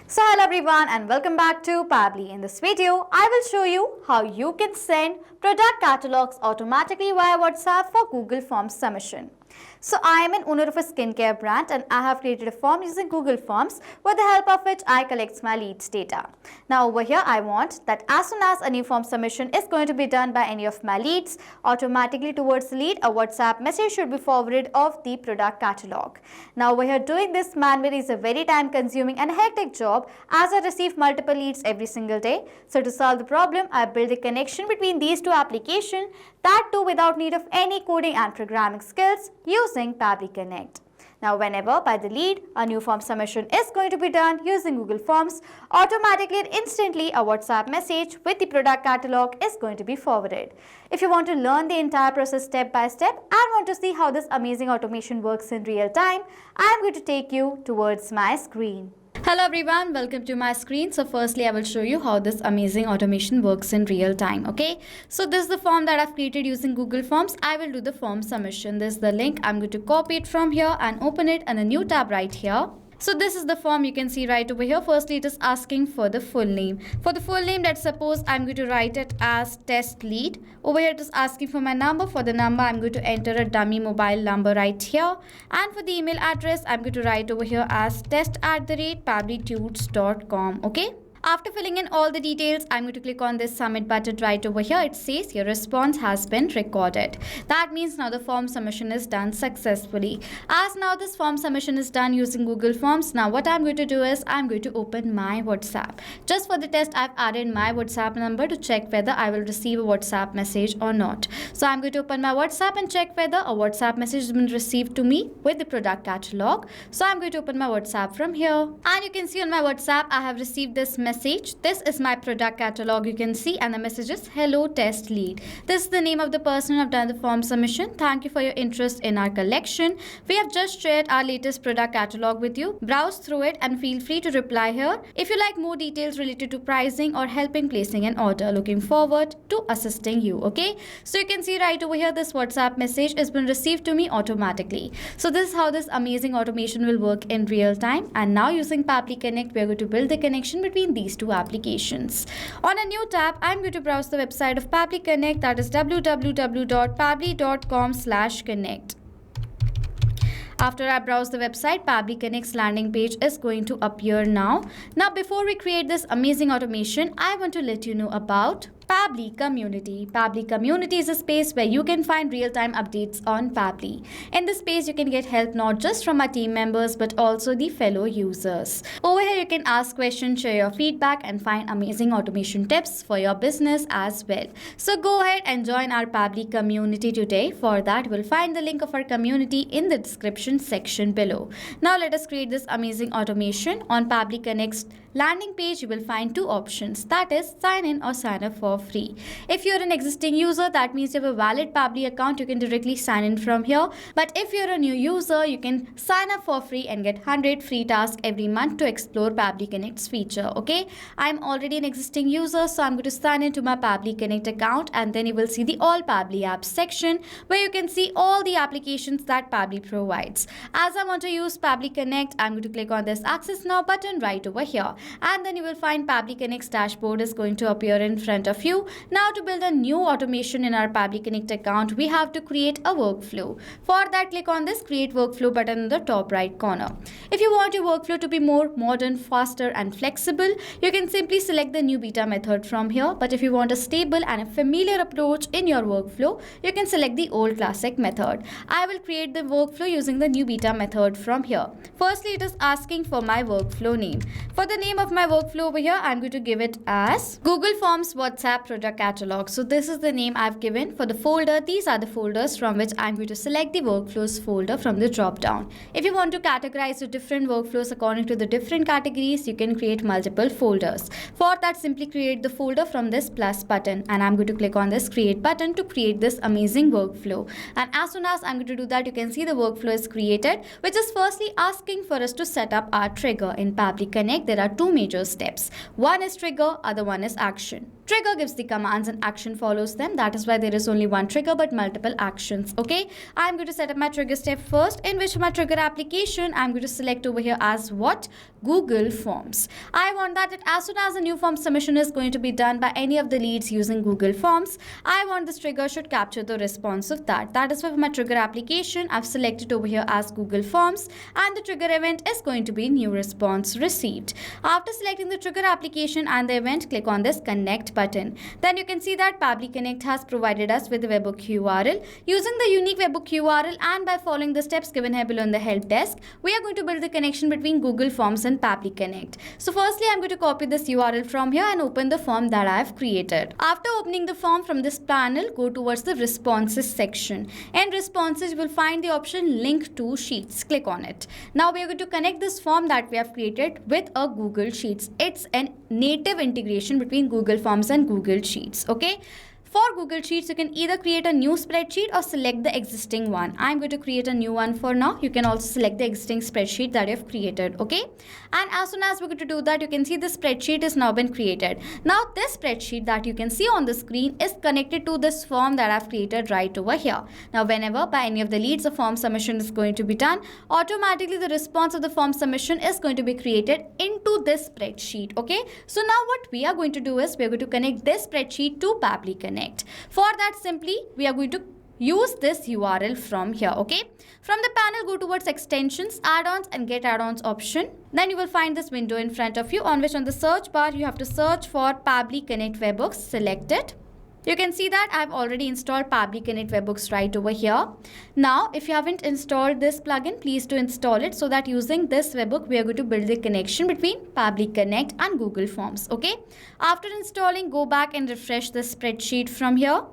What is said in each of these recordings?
So hello everyone and welcome back to Pabbly. In this video, I will show you how you can send product catalogs automatically via WhatsApp for Google Forms submission. So I am an owner of a skincare brand and I have created a form using Google Forms with the help of which I collect my leads data. Now over here I want that as soon as a new form submission is going to be done by any of my leads, automatically towards the lead a WhatsApp message should be forwarded of the product catalog. Now over here doing this manually is a very time consuming and hectic job as I receive multiple leads every single day. So to solve the problem, I built a connection between these two applications, that too without need of any coding and programming skills using Pabbly Connect. Now whenever by the lead a new form submission is going to be done using Google Forms, automatically and instantly a WhatsApp message with the product catalog is going to be forwarded. If you want to learn the entire process step by step and want to see how this amazing automation works in real time, I am going to take you towards my screen. Hello everyone, welcome to my screen. So firstly I will show you how this amazing automation works in real time. Okay, so this is the form that I've created using Google Forms. I will do the form submission. This is the link. I'm going to copy it from here and open it in a new tab right here. So this is the form you can see right over here. Firstly, it is asking for the full name. For the full name, let's suppose I'm going to write it as test lead. Over here, it is asking for my number. For the number, I'm going to enter a dummy mobile number right here. And for the email address, I'm going to write over here as test@pabblytudes.com. Okay. After filling in all the details, I'm going to click on this submit button right over here. It says your response has been recorded. That means now the form submission is done successfully. As now this form submission is done using Google Forms, now what I'm going to do is I'm going to open my WhatsApp. Just for the test, I've added my WhatsApp number to check whether I will receive a WhatsApp message or not. So I'm going to open my WhatsApp and check whether a WhatsApp message has been received to me with the product catalog. So I'm going to open my WhatsApp from here. And you can see on my WhatsApp, I have received this message. This is my product catalog, you can see, and the message is hello test lead. This is the name of the person who have done the form submission. Thank you for your interest in our collection. We have just shared our latest product catalog with you. Browse through it and feel free to reply here if you like more details related to pricing or helping placing an order. Looking forward to assisting you. Okay, so you can see right over here this WhatsApp message has been received to me automatically. So this is how this amazing automation will work in real time. And now using Pabbly Connect, we are going to build the connection between these two applications. On a new tab, I'm going to browse the website of Pabbly Connect, that is www.pabbly.com/connect. After I browse the website, Pabbly Connect's landing page is going to appear now. Now before we create this amazing automation, I want to let you know about Pabbly Community. Pabbly Community is a space where you can find real-time updates on Pabbly. In this space, you can get help not just from our team members but also the fellow users. Over here, you can ask questions, share your feedback and find amazing automation tips for your business as well. So go ahead and join our Pabbly Community today. For that, you will find the link of our community in the description section below. Now let us create this amazing automation. On Pabbly Connect's landing page, you will find two options, that is sign in or sign up for free. If you're an existing user, that means you have a valid Pabbly account, you can directly sign in from here. But if you're a new user, you can sign up for free and get 100 free tasks every month to explore Pabbly Connect's feature. Okay, I'm already an existing user, so I'm going to sign into my Pabbly Connect account, and then you will see the all Pabbly apps section where you can see all the applications that Pabbly provides. As I want to use Pabbly Connect, I'm going to click on this access now button right over here, and then you will find Pabbly Connect's dashboard is going to appear in front of you. Now to build a new automation in our Pabbly Connect account, we have to create a workflow. For that, click on this create workflow button in the top right corner. If you want your workflow to be more modern, faster and flexible, you can simply select the new beta method from here. But if you want a stable and a familiar approach in your workflow, you can select the old classic method. I will create the workflow using the new beta method from here. Firstly, it is asking for my workflow name. For the name of my workflow over here, I'm going to give it as Google Forms WhatsApp product catalog. So this is the name I've given. For the folder, these are the folders from which I'm going to select the workflows folder from the drop down. If you want to categorize the different workflows according to the different categories, you can create multiple folders. For that, simply create the folder from this plus button, and I'm going to click on this create button to create this amazing workflow. And as soon as I'm going to do that, you can see the workflow is created, which is firstly asking for us to set up our trigger. In Pabbly Connect, there are two major steps. One is trigger, other one is action. Trigger gives the commands and action follows them. That is why there is only one trigger but multiple actions. Okay, I'm going to set up my trigger step first, in which my trigger application I'm going to select over here as what? Google Forms. I want that as soon as a new form submission is going to be done by any of the leads using Google Forms, I want this trigger should capture the response of that. That is why for my trigger application, I've selected over here as Google Forms, and the trigger event is going to be new response received. After selecting the trigger application and the event, click on this connect button. Then you can see that Pabbly Connect has provided us with the webhook URL. Using the unique webhook URL and by following the steps given here below in the help desk, we are going to build the connection between Google Forms and Pabbly Connect. So firstly, I'm going to copy this URL from here and open the form that I have created. After opening the form from this panel, go towards the responses section. In responses, you will find the option link to sheets. Click on it. Now we are going to connect this form that we have created with a Google Sheets. It's a native integration between Google Forms and Google Sheets. Okay. For Google Sheets, you can either create a new spreadsheet or select the existing one. I'm going to create a new one for now. You can also select the existing spreadsheet that you've created, okay? And as soon as we're going to do that, you can see the spreadsheet has now been created. Now, this spreadsheet that you can see on the screen is connected to this form that I've created right over here. Now, whenever by any of the leads a form submission is going to be done, automatically the response of the form submission is going to be created into this spreadsheet, okay? So now what we are going to do is we're going to connect this spreadsheet to Pabbly Connect. For that, simply we are going to use this URL from here, okay? From the panel, go towards extensions, add-ons and get add-ons option. Then you will find this window in front of you on which on the search bar you have to search for Pabbly Connect Webhooks. Select it. You can see that I've already installed Pabbly Connect Webhooks right over here. Now, if you haven't installed this plugin, please do install it so that using this webhook, we are going to build the connection between Pabbly Connect and Google Forms, okay? After installing, go back and refresh the spreadsheet from here.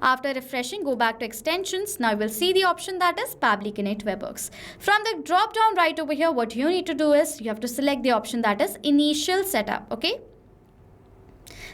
After refreshing, go back to extensions. Now you will see the option that is Pabbly Connect Webhooks. From the drop down right over here, what you need to do is you have to select the option that is Initial Setup, okay?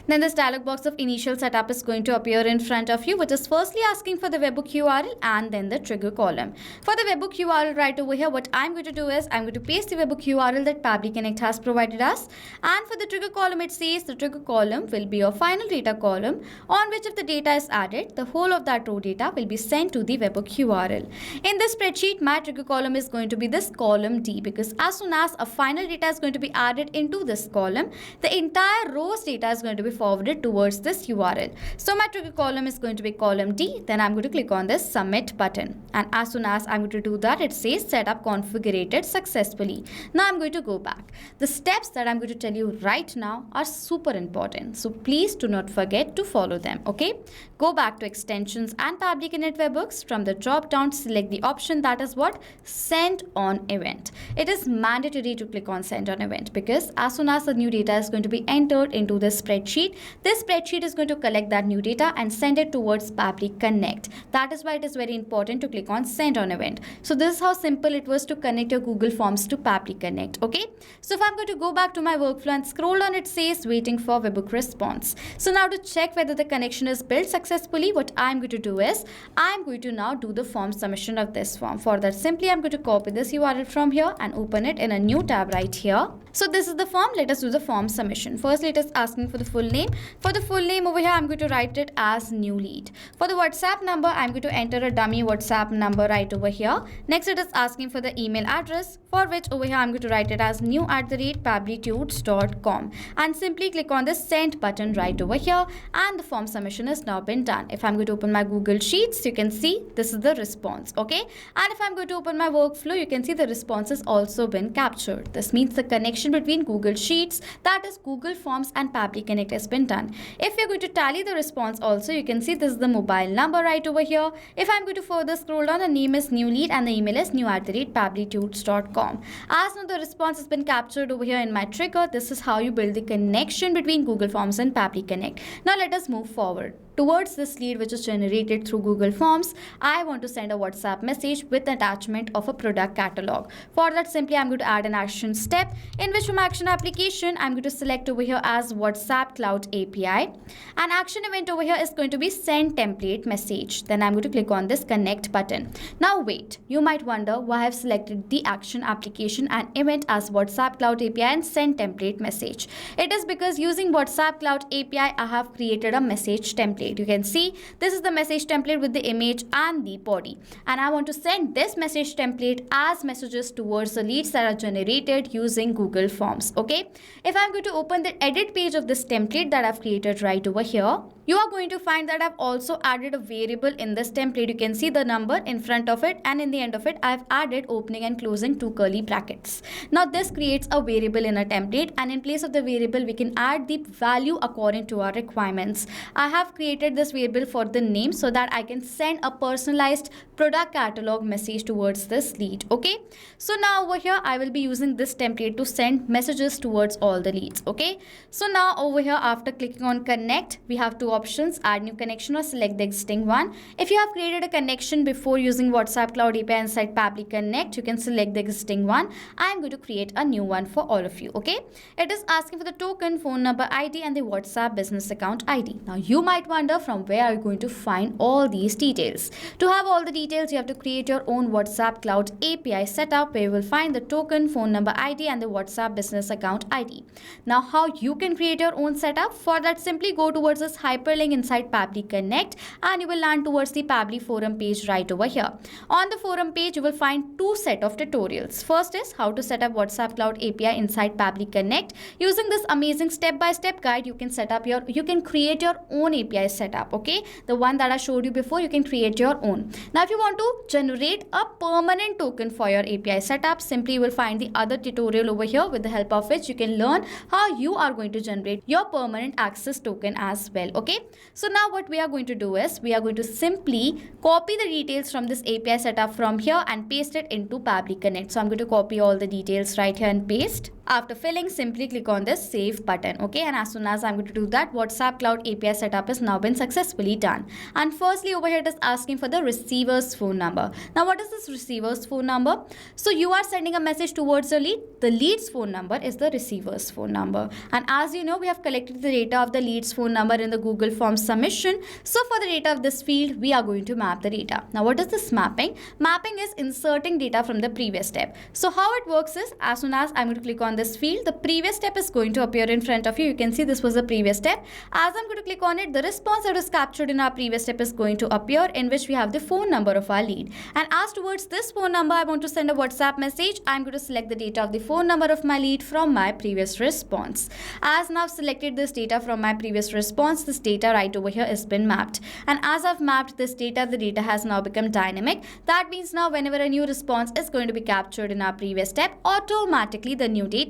Then this dialog box of initial setup is going to appear in front of you, which is firstly asking for the webhook URL and then the trigger column. For the webhook URL right over here, what I'm going to do is I'm going to paste the webhook URL that Pabbly Connect has provided us. And for the trigger column, it says the trigger column will be your final data column on which if the data is added, the whole of that row data will be sent to the webhook URL. In this spreadsheet, my trigger column is going to be this column D, because as soon as a final data is going to be added into this column, the entire row's data is going to be forwarded towards this URL. So my trigger column is going to be column D. Then I'm going to click on this submit button. And as soon as I'm going to do that, it says setup configured successfully. Now I'm going to go back. The steps that I'm going to tell you right now are super important. So please do not forget to follow them. Okay. Go back to extensions and Pabbly Connect Webhooks. From the drop down, select the option that is what? Send on event. It is mandatory to click on send on event because as soon as the new data is going to be entered into this spreadsheet is going to collect that new data and send it towards Pabbly Connect. That is why it is very important to click on send on event. So this is how simple it was to connect your Google Forms to Pabbly Connect. Okay. So if I'm going to go back to my workflow and scroll down, it says waiting for webhook response. So now to check whether the connection is built successfully, what I'm going to do is I'm going to now do the form submission of this form. For that, simply I'm going to copy this URL from here and open it in a new tab right here. So this is the form. Let us do the form submission. Firstly, it is asking for the full name. For the full name over here, I'm going to write it as new lead. For the WhatsApp number, I'm going to enter a dummy WhatsApp number right over here. Next, it is asking for the email address, for which over here, I'm going to write it as new@pabblytudes.com and simply click on the send button right over here. And the form submission has now been done. If I'm going to open my Google Sheets, you can see this is the response. Okay. And if I'm going to open my workflow, you can see the response has also been captured. This means the connection between Google Sheets, that is Google Forms and Pabbly Connect has been done. If you're going to tally the response also, you can see this is the mobile number right over here. If I'm going to further scroll down, the name is new lead and the email is new@pabblytudes.com. As now the response has been captured over here in my trigger, this is how you build the connection between Google Forms and Pabbly Connect. Now let us move forward. Towards this lead which is generated through Google Forms, I want to send a WhatsApp message with attachment of a product catalog. For that, simply I'm going to add an action step in which from action application, I'm going to select over here as WhatsApp Cloud API. An action event over here is going to be send template message. Then I'm going to click on this connect button. Now wait, you might wonder why I've selected the action application and event as WhatsApp Cloud API and send template message. It is because using WhatsApp Cloud API, I have created a message template. template. You can see this is the message template with the image and the body. And I want to send this message template as messages towards the leads that are generated using Google Forms. Okay. If I'm going to open the edit page of this template that I've created right over here, you are going to find that I've also added a variable in this template. You can see the number in front of it, and in the end of it, I've added opening and closing 2 curly brackets. Now this creates a variable in a template, and in place of the variable, we can add the value according to our requirements. I have created this variable for the name so that I can send a personalized product catalog message towards this lead. Okay. So now over here, I will be using this template to send messages towards all the leads. Okay. So now over here, after clicking on connect, we have 2 options: add new connection or select the existing one. If you have created a connection before using WhatsApp Cloud API inside Pabbly Connect, you can select the existing one. I am going to create a new one for all of you. Okay. It is asking for the token, phone number ID, and the WhatsApp business account ID. Now you might wonder from where are you going to find all these details. To have all the details, you have to create your own WhatsApp Cloud API setup where you will find the token, phone number ID, and the WhatsApp business account ID. Now how you can create your own setup? For that, simply go towards this hyperlink inside Pabbly Connect and you will land towards the Pabbly forum page right over here. On the forum page, you will find 2 set of tutorials. First is how to set up WhatsApp Cloud API inside Pabbly Connect. Using this amazing step-by-step guide, you can create your own API setup. Okay, the one that I showed you before, you can create your own. Now if you want to generate a permanent token for your API setup, simply you will find the other tutorial over here, with the help of which you can learn how you are going to generate your permanent access token as well. Okay, so now what we are going to do is we are going to simply copy the details from this API setup from here and paste it into Pabbly Connect. So I'm going to copy all the details right here and paste. After filling, simply click on this save button. Okay, and as soon as I'm going to do that, WhatsApp Cloud API setup has now been successfully done. And firstly over here, it is asking for the receiver's phone number. Now what is this receiver's phone number? So you are sending a message towards a lead. The lead's phone number is the receiver's phone number. And as you know, we have collected the data of the lead's phone number in the Google Forms submission. So for the data of this field, we are going to map the data. Now what is this mapping? Mapping is inserting data from the previous step. So how it works is, as soon as I'm going to click on this field, the previous step is going to appear in front of you. You can see this was the previous step. As I'm going to click on it, the response that was captured in our previous step is going to appear, in which we have the phone number of our lead. And as towards this phone number, I want to send a WhatsApp message. I'm going to select the data of the phone number of my lead from my previous response. As now selected this data from my previous response, this data right over here has been mapped. And as I've mapped this data, the data has now become dynamic. That means now whenever a new response is going to be captured in our previous step, automatically the new data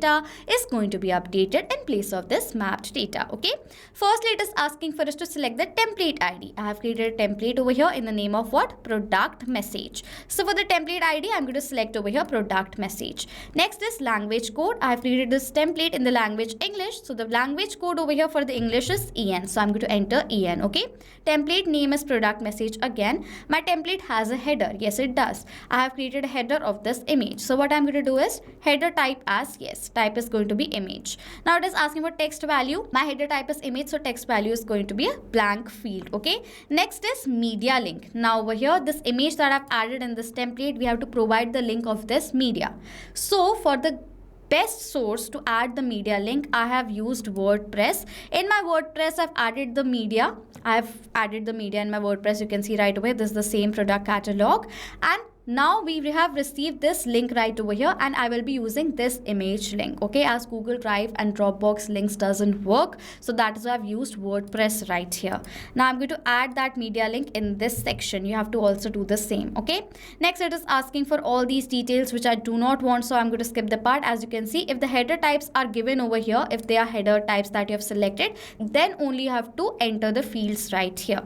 is going to be updated in place of this mapped data. Okay. Firstly, it is asking for us to select the template ID. I have created a template over here in the name of what? Product message. So for the template ID, I'm going to select over here product message. Next is language code. I have created this template in the language English. So the language code over here for the English is EN. So I'm going to enter EN. Okay. Template name is product message again. My template has a header. Yes, it does. I have created a header of this image. So what I'm going to do is header type as yes. Type is going to be image. Now it is asking for text value. My header type is image, so text value is going to be a blank field. Okay. Next is media link. Now over here, this image that I've added in this template, we have to provide the link of this media. So for the best source to add the media link, I have used WordPress. In my WordPress, I've added the media. I have added the media in my WordPress. You can see right away, this is the same product catalog. And now we have received this link right over here, and I will be using this image link. Okay, as Google Drive and Dropbox links doesn't work, so that is why I've used WordPress right here. Now I'm going to add that media link in this section. You have to also do the same. Okay, next it is asking for all these details which I do not want, so I'm going to skip the part. As you can see, if the header types are given over here, if they are header types that you have selected, then only you have to enter the fields right here.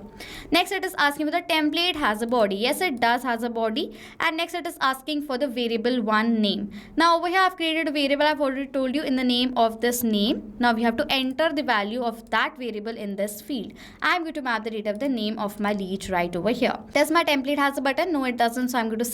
Next it is asking for the template has a body. Yes, it does has a body. And next it is asking for the variable one name. Now over here I've created a variable. I've already told you in the name of this name. Now we have to enter the value of that variable in this field. I'm going to map the data of the name of my lead right over here. Does my template has a button? No, it doesn't. So I'm going to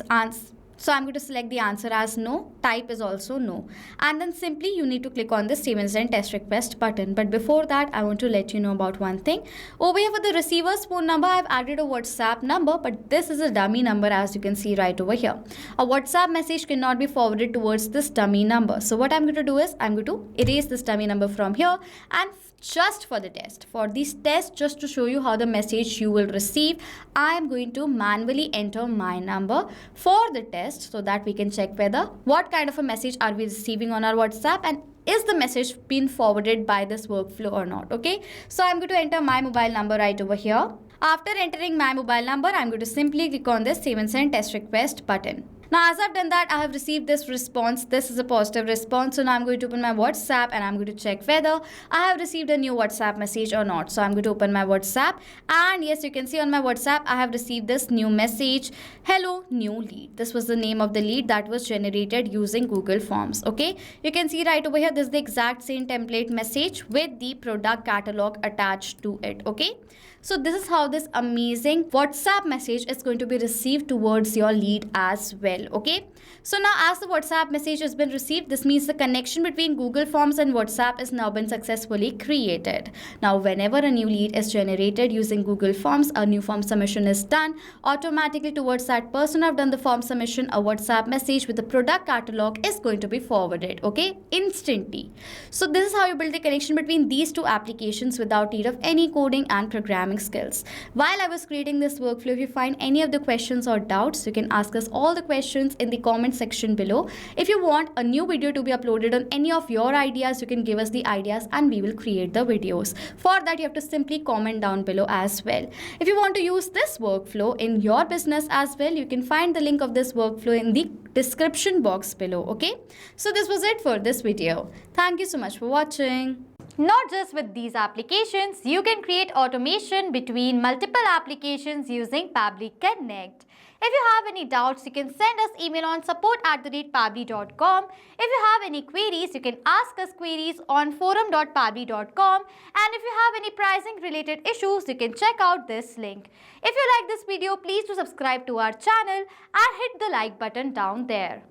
So I'm going to select the answer as no, type is also no. And then simply you need to click on the save and send test request button. But before that, I want to let you know about one thing. Over here for the receiver's phone number, I've added a WhatsApp number, but this is a dummy number as you can see right over here. A WhatsApp message cannot be forwarded towards this dummy number. So what I'm going to do is I'm going to erase this dummy number from here, and just for the test, for this test, just to show you how the message you will receive, I am going to manually enter my number for the test so that we can check whether what kind of a message are we receiving on our WhatsApp and is the message being forwarded by this workflow or not. Okay, so I'm going to enter my mobile number right over here. After entering my mobile number, I'm going to simply click on this save and send test request button. Now, as I've done that, I have received this response. This is a positive response. So now I'm going to open my WhatsApp and I'm going to check whether I have received a new WhatsApp message or not. So I'm going to open my WhatsApp, and yes, you can see on my WhatsApp, I have received this new message. Hello, new lead. This was the name of the lead that was generated using Google Forms. Okay, you can see right over here, this is the exact same template message with the product catalog attached to it. Okay, so this is how this amazing WhatsApp message is going to be received towards your lead as well. Okay, so now as the WhatsApp message has been received, this means the connection between Google Forms and WhatsApp is now been successfully created. Now whenever a new lead is generated using Google Forms, a new form submission is done automatically towards that person who have done the form submission. A WhatsApp message with the product catalog is going to be forwarded, okay, instantly. So this is how you build the connection between these two applications without need of any coding and programming skills. While I was creating this workflow, if you find any of the questions or doubts, you can ask us all the questions in the comment section below. If you want a new video to be uploaded on any of your ideas, you can give us the ideas and we will create the videos. For that, you have to simply comment down below as well. If you want to use this workflow in your business as well, you can find the link of this workflow in the description box below. Okay, so this was it for this video. Thank you so much for watching. Not just with these applications, you can create automation between multiple applications using Pabbly Connect. If you have any doubts, you can send us email on support@pabbly.com. If you have any queries, you can ask us queries on forum.pabbly.com. And if you have any pricing related issues, you can check out this link. If you like this video, please do subscribe to our channel and hit the like button down there.